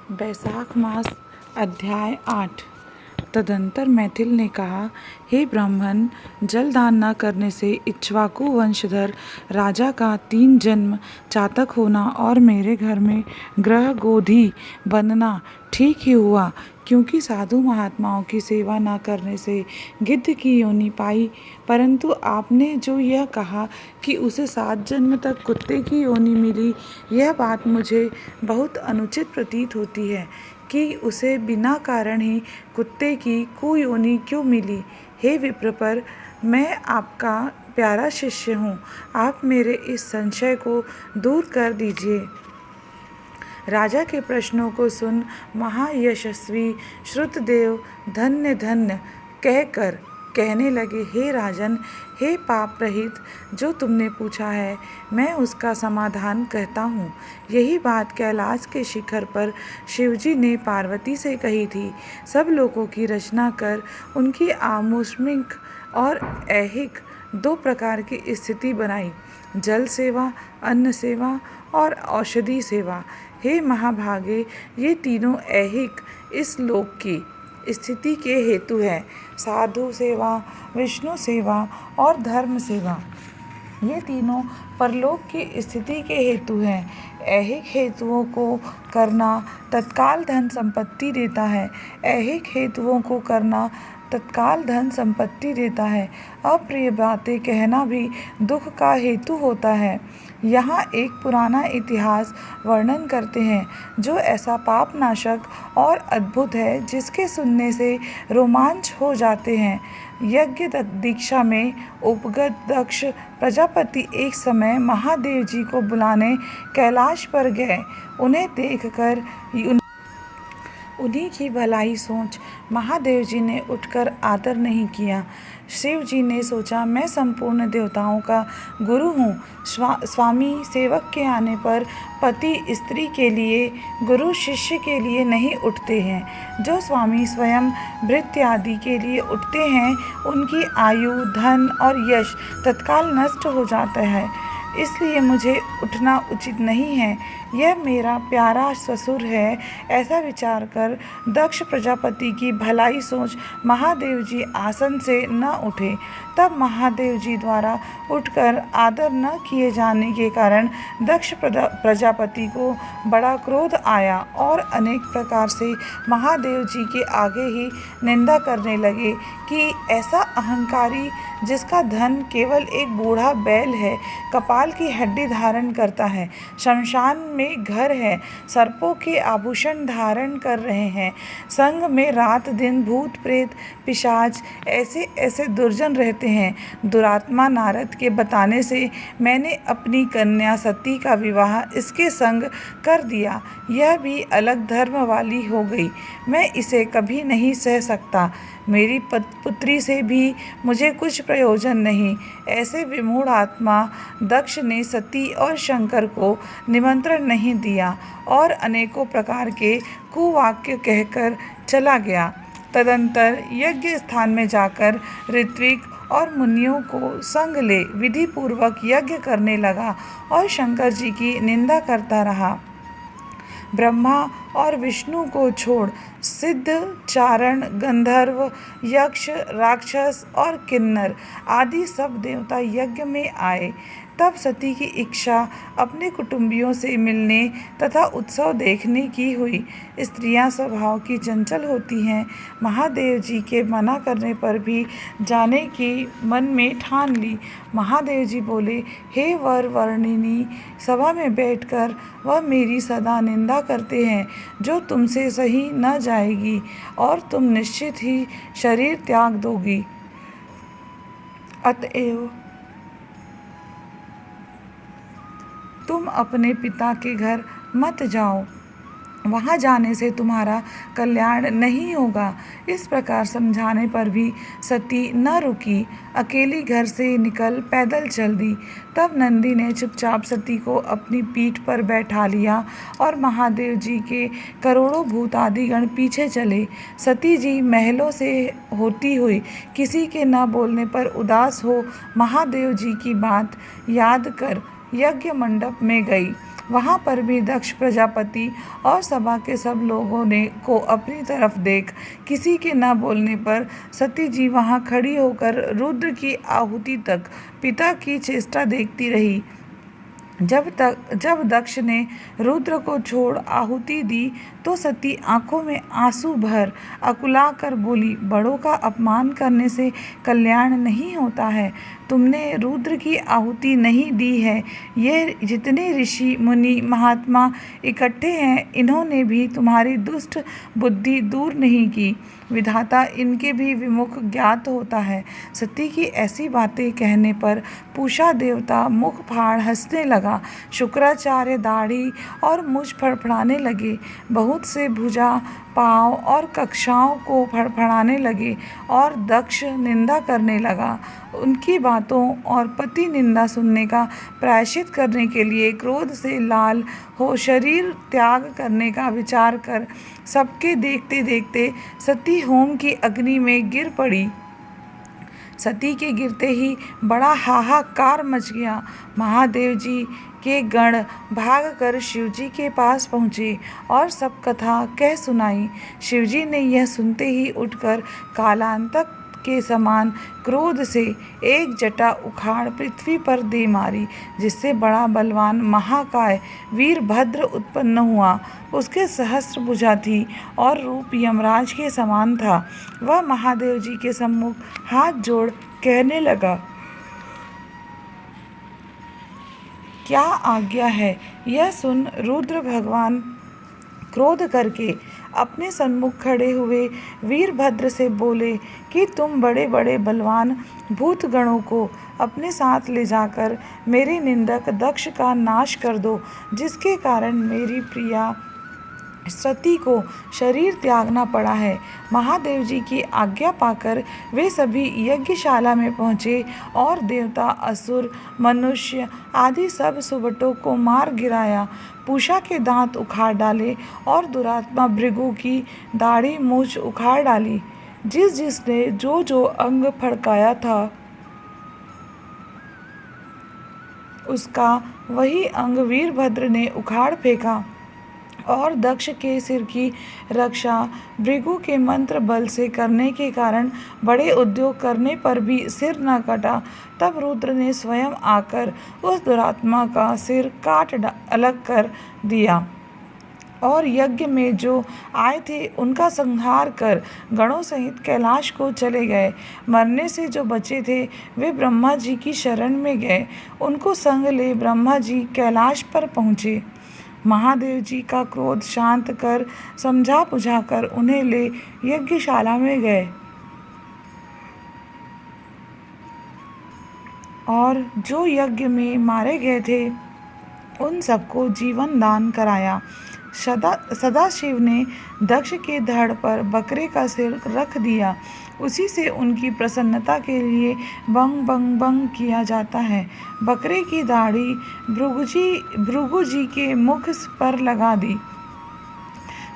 बैसाख मास अध्याय 8। तदंतर मैथिल ने कहा, हे ब्राह्मण, जल दान न करने से इक्ष्वाकु वंशधर राजा का 3 जन्म चातक होना और मेरे घर में ग्रह गोधी बनना ठीक ही हुआ, क्योंकि साधु महात्माओं की सेवा न करने से गिद्ध की योनि पाई। परंतु आपने जो यह कहा कि उसे 7 जन्म तक कुत्ते की योनि मिली, यह बात मुझे बहुत अनुचित प्रतीत होती है कि उसे बिना कारण ही कुत्ते की कुयोनि क्यों मिली। हे विप्रपर, मैं आपका प्यारा शिष्य हूँ, आप मेरे इस संशय को दूर कर दीजिए। राजा के प्रश्नों को सुन महायशस्वी श्रुतदेव धन्य धन्य कहकर कहने लगे, हे राजन, हे पाप रहित, जो तुमने पूछा है मैं उसका समाधान कहता हूँ। यही बात कैलाश के शिखर पर शिवजी ने पार्वती से कही थी। सब लोगों की रचना कर उनकी आमुष्मिक और ऐहिक 2 प्रकार की स्थिति बनाई, जल सेवा, अन्न सेवा और औषधि सेवा। हे महाभागे, ये तीनों ऐहिक इस लोक की स्थिति के हेतु है, साधु सेवा, विष्णु सेवा और धर्म सेवा ये तीनों परलोक की स्थिति के हेतु हैं। ऐहिक हेतुओं को करना तत्काल धन संपत्ति देता है, ऐहिक हेतुओं को करना तत्काल धन संपत्ति देता है। अप्रिय बातें कहना भी दुख का हेतु होता है। यहाँ एक पुराना इतिहास वर्णन करते हैं, जो ऐसा पापनाशक और अद्भुत है, जिसके सुनने से रोमांच हो जाते हैं। यज्ञ दीक्षा में उपगत दक्ष प्रजापति एक समय महादेव जी को बुलाने कैलाश पर गए। उन्हें देखकर उन्हीं की भलाई सोच महादेव जी ने उठकर आदर नहीं किया। शिव जी ने सोचा, मैं संपूर्ण देवताओं का गुरु हूँ। स्वामी सेवक के आने पर पति स्त्री के लिए, गुरु शिष्य के लिए नहीं उठते हैं। जो स्वामी स्वयं भृत्य आदि के लिए उठते हैं, उनकी आयु, धन और यश तत्काल नष्ट हो जाता है। इसलिए मुझे उठना उचित नहीं है। यह मेरा प्यारा ससुर है। ऐसा विचार कर दक्ष प्रजापति की भलाई सोच महादेव जी आसन से न उठे। तब महादेव जी द्वारा उठकर आदर न किए जाने के कारण दक्ष प्रजापति को बड़ा क्रोध आया और अनेक प्रकार से महादेव जी के आगे ही निंदा करने लगे कि ऐसा अहंकारी, जिसका धन केवल एक बूढ़ा बैल है, कपाल की हड्डी धारण करता है, शमशान में घर है, सर्पों के आभूषण धारण कर रहे हैं, संग में रात दिन भूत प्रेत पिशाच ऐसे ऐसे दुर्जन रहते हैं। दुरात्मा नारद के बताने से मैंने अपनी कन्या सती का विवाह इसके संग कर दिया। यह भी अलग धर्म वाली हो गई। मैं इसे कभी नहीं सह सकता। मेरी पुत्री से भी मुझे कुछ प्रयोजन नहीं। ऐसे विमूढ़ आत्मा दक्ष ने सती और शंकर को निमंत्रण नहीं दिया और अनेकों प्रकार के कुवाक्य कहकर चला गया। तदंतर यज्ञ स्थान में जाकर ऋत्विक और मुनियों को संग ले विधि पूर्वक यज्ञ करने लगा और शंकर जी की निंदा करता रहा। ब्रह्मा और विष्णु को छोड़ सिद्ध, चारण, गंधर्व, यक्ष, राक्षस और किन्नर आदि सब देवता यज्ञ में आए। तब सती की इच्छा अपने कुटुंबियों से मिलने तथा उत्सव देखने की हुई। स्त्रियां स्वभाव की चंचल होती हैं। महादेव जी के मना करने पर भी जाने की मन में ठान ली। महादेव जी बोले, हे वर वर्णिनी, सभा में बैठकर वह मेरी सदा निंदा करते हैं, जो तुमसे सही न जाएगी और तुम निश्चित ही शरीर त्याग दोगी। अतएव तुम अपने पिता के घर मत जाओ, वहाँ जाने से तुम्हारा कल्याण नहीं होगा। इस प्रकार समझाने पर भी सती न रुकी, अकेली घर से निकल पैदल चल दी। तब नंदी ने चुपचाप सती को अपनी पीठ पर बैठा लिया और महादेव जी के करोड़ों भूत आदि गण पीछे चले। सती जी महलों से होती हुई किसी के न बोलने पर उदास हो महादेव जी की बात याद कर यज्ञ मंडप में गई वहाँ पर भी दक्ष प्रजापति और सभा के सब लोगों ने को अपनी तरफ देख किसी के न बोलने पर सती जी वहाँ खड़ी होकर रुद्र की आहुति तक पिता की चेष्टा देखती रही। जब दक्ष ने रुद्र को छोड़ आहुति दी तो सती आंखों में आंसू भर अकुला कर बोली, बड़ों का अपमान करने से कल्याण नहीं होता है। तुमने रुद्र की आहुति नहीं दी है। ये जितने ऋषि मुनि महात्मा इकट्ठे हैं, इन्होंने भी तुम्हारी दुष्ट बुद्धि दूर नहीं की। विधाता इनके भी विमुख ज्ञात होता है। सती की ऐसी बातें कहने पर पूषा देवता मुख फाड़ हंसने लगा। शुक्राचार्य दाढ़ी और मुझ फड़फड़ाने लगे। बहुत से भुजा पाँव और कक्षाओं को फड़फड़ाने लगे और दक्ष निंदा करने लगा। उनकी बातों और पति निंदा सुनने का प्रायश्चित करने के लिए क्रोध से लाल हो शरीर त्याग करने का विचार कर सबके देखते देखते सती होम की अग्नि में गिर पड़ी। सती के गिरते ही बड़ा हाहाकार मच गया। महादेव जी के गण भागकर शिवजी के पास पहुँचे और सब कथा कह सुनाई। शिवजी ने यह सुनते ही उठकर कालांतक के समान क्रोध से एक जटा उखाड़ पृथ्वी पर दे मारी, जिससे बड़ा बलवान महाकाय वीरभद्र उत्पन्न हुआ। उसके सहस्त्र भुजा थी और रूप यमराज के समान था। वह महादेव जी के सम्मुख हाथ जोड़ कहने लगा, क्या आज्ञा है। यह सुन रुद्र भगवान क्रोध करके अपने सन्मुख खड़े हुए वीरभद्र से बोले कि तुम बड़े बड़े बलवान भूतगणों को अपने साथ ले जाकर मेरे निंदक दक्ष का नाश कर दो, जिसके कारण मेरी प्रिया सती को शरीर त्यागना पड़ा है। महादेव जी की आज्ञा पाकर वे सभी यज्ञशाला में पहुँचे और देवता, असुर, मनुष्य आदि सब सुबटों को मार गिराया। पूषा के दांत उखाड़ डाले और दुरात्मा भृगु की दाढ़ी मूछ उखाड़ डाली। जिसने जो अंग फड़काया था उसका वही अंग वीरभद्र ने उखाड़ फेंका और दक्ष के सिर की रक्षा भृगु के मंत्र बल से करने के कारण बड़े उद्योग करने पर भी सिर न कटा। तब रुद्र ने स्वयं आकर उस दुरात्मा का सिर काट अलग कर दिया और यज्ञ में जो आए थे उनका संहार कर गणों सहित कैलाश को चले गए। मरने से जो बचे थे वे ब्रह्मा जी की शरण में गए। उनको संग ले ब्रह्मा जी कैलाश पर पहुँचे। महादेव जी का क्रोध शांत कर समझा बुझाकर उन्हें ले यज्ञशाला में गए और जो यज्ञ में मारे गए थे उन सबको जीवन दान कराया। सदाशिव ने दक्ष के धड़ पर बकरे का सिर रख दिया। उसी से उनकी प्रसन्नता के लिए बंग बंग बंग किया जाता है। बकरे की दाढ़ी भृगु जी के मुख पर लगा दी।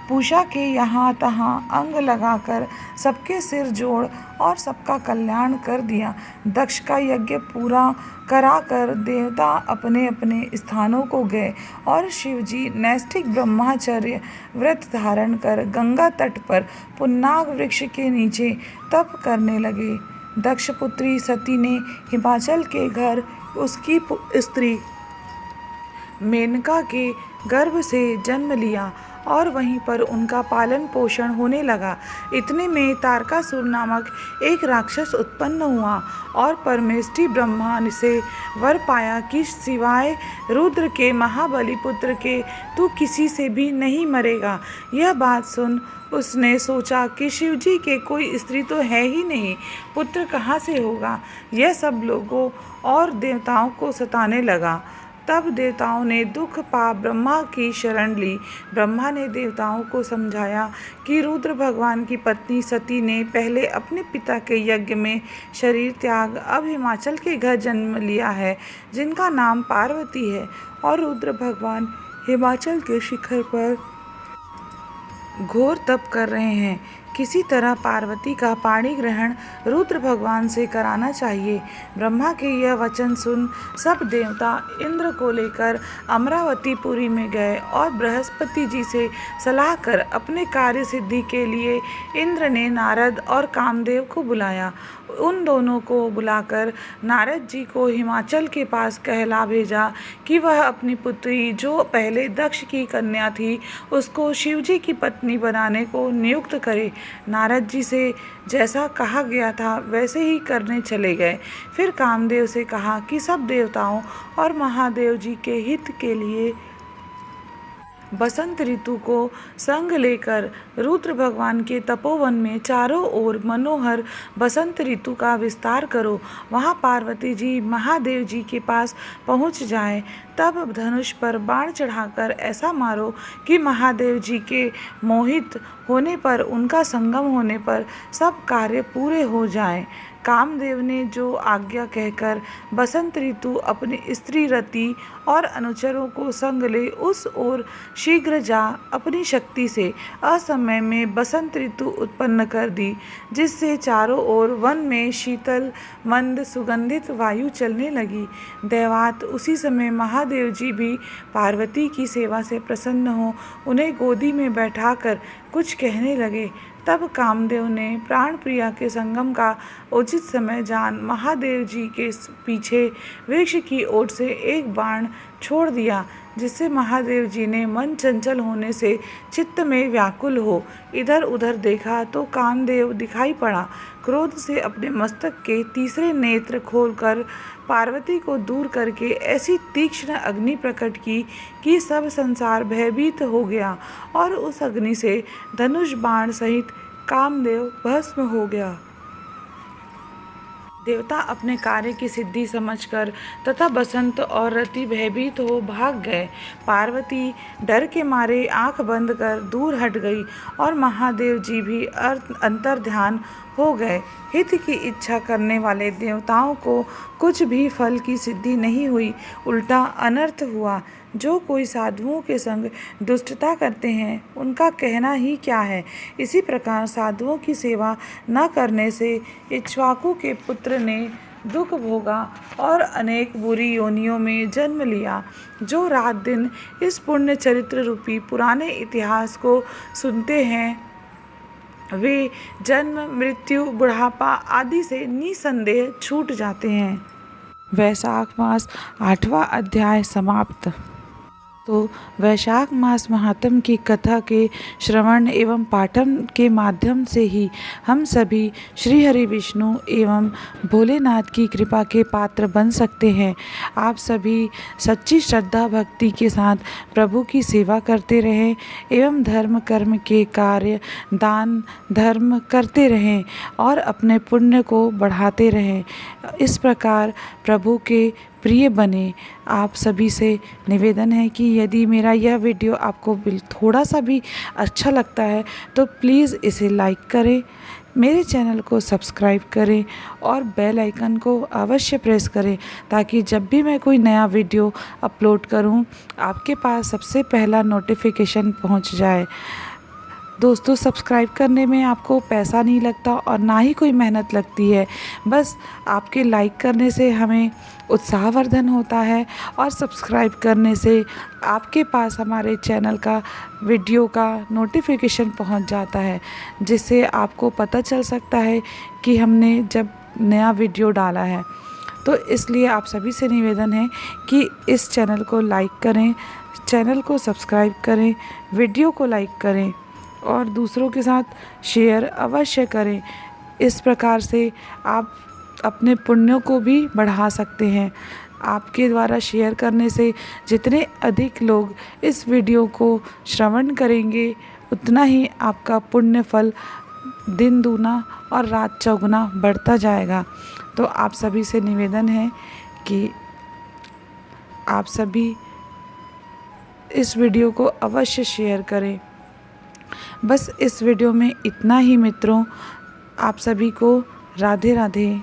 पूषा के यहाँ तहाँ अंग लगाकर सबके सिर जोड़ और सबका कल्याण कर दिया। दक्ष का यज्ञ पूरा कराकर देवता अपने अपने स्थानों को गए और शिवजी नैष्ठिक ब्रह्मचर्य व्रत धारण कर गंगा तट पर पुन्नाग वृक्ष के नीचे तप करने लगे। दक्ष पुत्री सती ने हिमाचल के घर उसकी स्त्री मेनका के गर्भ से जन्म लिया और वहीं पर उनका पालन पोषण होने लगा। इतने में तारकासुर नामक एक राक्षस उत्पन्न हुआ और परमेष्ठी ब्रह्मा से वर पाया कि सिवाय रुद्र के महाबली पुत्र के तू किसी से भी नहीं मरेगा। यह बात सुन उसने सोचा कि शिवजी के कोई स्त्री तो है ही नहीं, पुत्र कहाँ से होगा। यह सब लोगों और देवताओं को सताने लगा। तब देवताओं ने दुख पा ब्रह्मा की शरण ली। ब्रह्मा ने देवताओं को समझाया कि रुद्र भगवान की पत्नी सती ने पहले अपने पिता के यज्ञ में शरीर त्याग अब हिमाचल के घर जन्म लिया है, जिनका नाम पार्वती है, और रुद्र भगवान हिमाचल के शिखर पर घोर तप कर रहे हैं किसी तरह पार्वती का पाणी ग्रहण रुद्र भगवान से कराना चाहिए। ब्रह्मा के यह वचन सुन सब देवता इंद्र को लेकर अमरावतीपुरी में गए और बृहस्पति जी से सलाह कर अपने कार्य सिद्धि के लिए इंद्र ने नारद और कामदेव को बुलाया। उन दोनों को बुलाकर नारद जी को हिमाचल के पास कहला भेजा कि वह अपनी पुत्री जो पहले दक्ष की कन्या थी उसको शिवजी की पत्नी बनाने को नियुक्त करे। नारद जी से जैसा कहा गया था वैसे ही करने चले गए। फिर कामदेव से कहा कि सब देवताओं और महादेव जी के हित के लिए बसंत ऋतु को संग लेकर रुद्र भगवान के तपोवन में चारों ओर मनोहर बसंत ऋतु का विस्तार करो। वहाँ पार्वती जी महादेव जी के पास पहुँच जाए, तब धनुष पर बाण चढ़ाकर ऐसा मारो कि महादेव जी के मोहित होने पर, उनका संगम होने पर सब कार्य पूरे हो जाएं। कामदेव ने जो आज्ञा कहकर बसंत ऋतु अपनी स्त्री रति और अनुचरों को संग ले उस ओर शीघ्र जा अपनी शक्ति से असमय में बसंत ऋतु उत्पन्न कर दी, जिससे चारों ओर वन में शीतल मंद सुगंधित वायु चलने लगी। दैवात उसी समय महादेव जी भी पार्वती की सेवा से प्रसन्न हो उन्हें गोदी में बैठाकर कुछ कहने लगे। तब कामदेव ने प्राण प्रिया के संगम का उचित समय जान महादेव जी के पीछे वृक्ष की ओर से एक बाण छोड़ दिया, जिससे महादेव जी ने मन चंचल होने से चित्त में व्याकुल हो इधर उधर देखा तो कामदेव दिखाई पड़ा। क्रोध से अपने मस्तक के तीसरे नेत्र खोलकर पार्वती को दूर करके ऐसी तीक्ष्ण अग्नि प्रकट की कि सब संसार भयभीत हो गया और उस अग्नि से धनुष बाण सहित कामदेव भस्म हो गया। देवता अपने कार्य की सिद्धि समझकर तथा बसंत और रति भयभीत हो भाग गए। पार्वती डर के मारे आंख बंद कर दूर हट गई और महादेव जी भी अंतर्ध्यान हो गए। हित की इच्छा करने वाले देवताओं को कुछ भी फल की सिद्धि नहीं हुई, उल्टा अनर्थ हुआ। जो कोई साधुओं के संग दुष्टता करते हैं उनका कहना ही क्या है। इसी प्रकार साधुओं की सेवा न करने से इक्ष्वाकु के पुत्र ने दुख भोगा और अनेक बुरी योनियों में जन्म लिया। जो रात दिन इस पुण्य चरित्र रूपी पुराने इतिहास को सुनते हैं वे जन्म मृत्यु बुढ़ापा आदि से निसंदेह छूट जाते हैं। वैशाख मास 8वां अध्याय समाप्त। तो वैशाख मास महात्म की कथा के श्रवण एवं पाठन के माध्यम से ही हम सभी श्री हरि विष्णु एवं भोलेनाथ की कृपा के पात्र बन सकते हैं। आप सभी सच्ची श्रद्धा भक्ति के साथ प्रभु की सेवा करते रहें एवं धर्म कर्म के कार्य दान धर्म करते रहें और अपने पुण्य को बढ़ाते रहें। इस प्रकार प्रभु के प्रिय बने। आप सभी से निवेदन है कि यदि मेरा यह वीडियो आपको थोड़ा सा भी अच्छा लगता है तो प्लीज़ इसे लाइक करें, मेरे चैनल को सब्सक्राइब करें और बेल आइकन को अवश्य प्रेस करें ताकि जब भी मैं कोई नया वीडियो अपलोड करूं आपके पास सबसे पहला नोटिफिकेशन पहुंच जाए। दोस्तों, सब्सक्राइब करने में आपको पैसा नहीं लगता और ना ही कोई मेहनत लगती है। बस आपके लाइक करने से हमें उत्साहवर्धन होता है और सब्सक्राइब करने से आपके पास हमारे चैनल का वीडियो का नोटिफिकेशन पहुंच जाता है, जिससे आपको पता चल सकता है कि हमने जब नया वीडियो डाला है। तो इसलिए आप सभी से निवेदन है कि इस चैनल को लाइक करें, चैनल को सब्सक्राइब करें, वीडियो को लाइक करें और दूसरों के साथ शेयर अवश्य करें। इस प्रकार से आप अपने पुण्यों को भी बढ़ा सकते हैं। आपके द्वारा शेयर करने से जितने अधिक लोग इस वीडियो को श्रवण करेंगे उतना ही आपका पुण्य फल दिन दूना और रात चौगुना बढ़ता जाएगा। तो आप सभी से निवेदन है कि आप सभी इस वीडियो को अवश्य शेयर करें। बस इस वीडियो में इतना ही मित्रों। आप सभी को राधे राधे।